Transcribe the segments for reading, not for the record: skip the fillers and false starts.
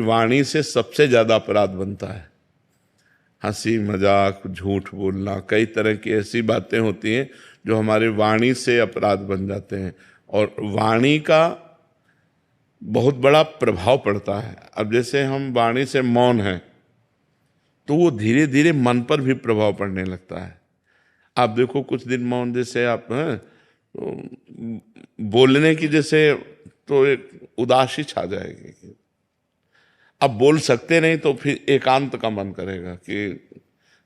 वाणी से सबसे ज्यादा अपराध बनता है। हंसी मजाक, झूठ बोलना, कई तरह की ऐसी बातें होती हैं जो हमारे वाणी से अपराध बन जाते हैं, और वाणी का बहुत बड़ा प्रभाव पड़ता है। अब जैसे हम वाणी से मौन हैं तो वो धीरे धीरे मन पर भी प्रभाव पड़ने लगता है। आप देखो कुछ दिन मौन, जैसे आप हैं तो बोलने की जैसे तो एक उदासी छा जाएगी। अब बोल सकते नहीं तो फिर एकांत का मन करेगा कि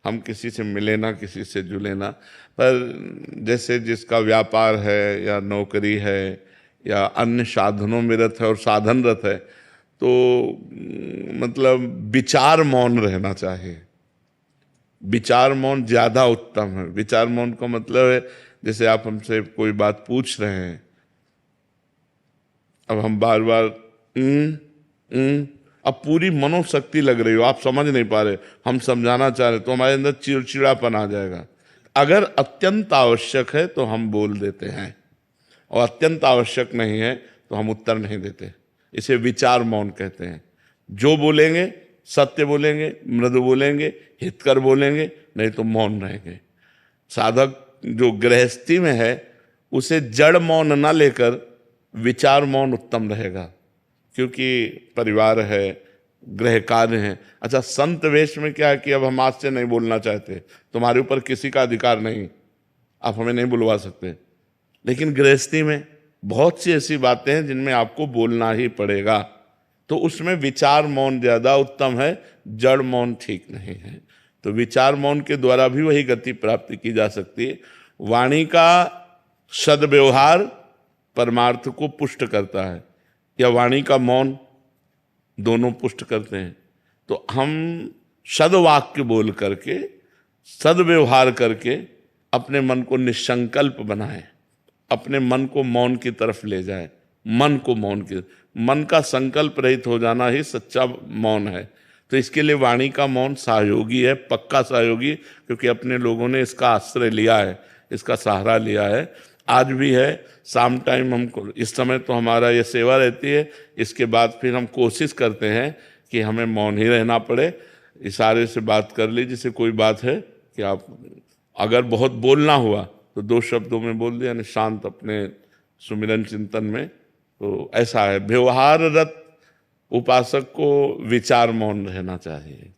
हम किसी से मिले ना, किसी से जुले ना। पर जैसे जिसका व्यापार है या नौकरी है या अन्य साधनों में रत है और साधनरत है, तो मतलब विचार मौन रहना चाहिए। विचार मौन ज्यादा उत्तम है। विचार मौन का मतलब है, जैसे आप हमसे कोई बात पूछ रहे हैं, अब हम बार बार अब पूरी मनोशक्ति लग रही हो, आप समझ नहीं पा रहे, हम समझाना चाह रहे, तो हमारे अंदर चिड़चिड़ापन आ जाएगा। अगर अत्यंत आवश्यक है तो हम बोल देते हैं, और अत्यंत आवश्यक नहीं है तो हम उत्तर नहीं देते। इसे विचार मौन कहते हैं। जो बोलेंगे सत्य बोलेंगे, मृदु बोलेंगे, हितकर बोलेंगे, नहीं तो मौन रहेंगे। साधक जो गृहस्थी में है उसे जड़ मौन ना लेकर विचार मौन उत्तम रहेगा, क्योंकि परिवार है, गृह कार्य है। अच्छा, संत वेश में क्या है कि अब हम आज से नहीं बोलना चाहते, तुम्हारे ऊपर किसी का अधिकार नहीं, आप हमें नहीं बुलवा सकते। लेकिन गृहस्थी में बहुत सी ऐसी बातें हैं जिनमें आपको बोलना ही पड़ेगा, तो उसमें विचार मौन ज्यादा उत्तम है, जड़ मौन ठीक नहीं है। तो विचार मौन के द्वारा भी वही गति प्राप्ति की जा सकती है। वाणी का सद्व्यवहार परमार्थ को पुष्ट करता है, या वाणी का मौन, दोनों पुष्ट करते हैं। तो हम सद्वाक्य बोल करके, सद्व्यवहार करके अपने मन को निसंकल्प बनाएं, अपने मन को मौन की तरफ ले जाएं। मन को मौन की, मन का संकल्प रहित हो जाना ही सच्चा मौन है। तो इसके लिए वाणी का मौन सहयोगी है, पक्का सहयोगी, क्योंकि अपने लोगों ने इसका आश्रय लिया है, इसका सहारा लिया है, आज भी है। शाम टाइम हमको, इस समय तो हमारा ये सेवा रहती है, इसके बाद फिर हम कोशिश करते हैं कि हमें मौन ही रहना पड़े। इशारे से बात कर ली, जैसे कोई बात है कि आप अगर बहुत बोलना हुआ तो 2 शब्दों में बोल दिया, यानी शांत अपने सुमिरन चिंतन में। तो ऐसा है, व्यवहाररत उपासक को विचार मौन रहना चाहिए।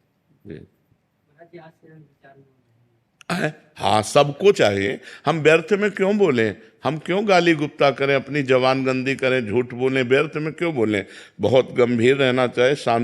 हाँ, सबको चाहिए। हम व्यर्थ में क्यों बोलें, हम क्यों गाली गुप्ता करें, अपनी जवान गंदी करें, झूठ बोलें, व्यर्थ में क्यों बोलें। बहुत गंभीर रहना चाहिए, शांत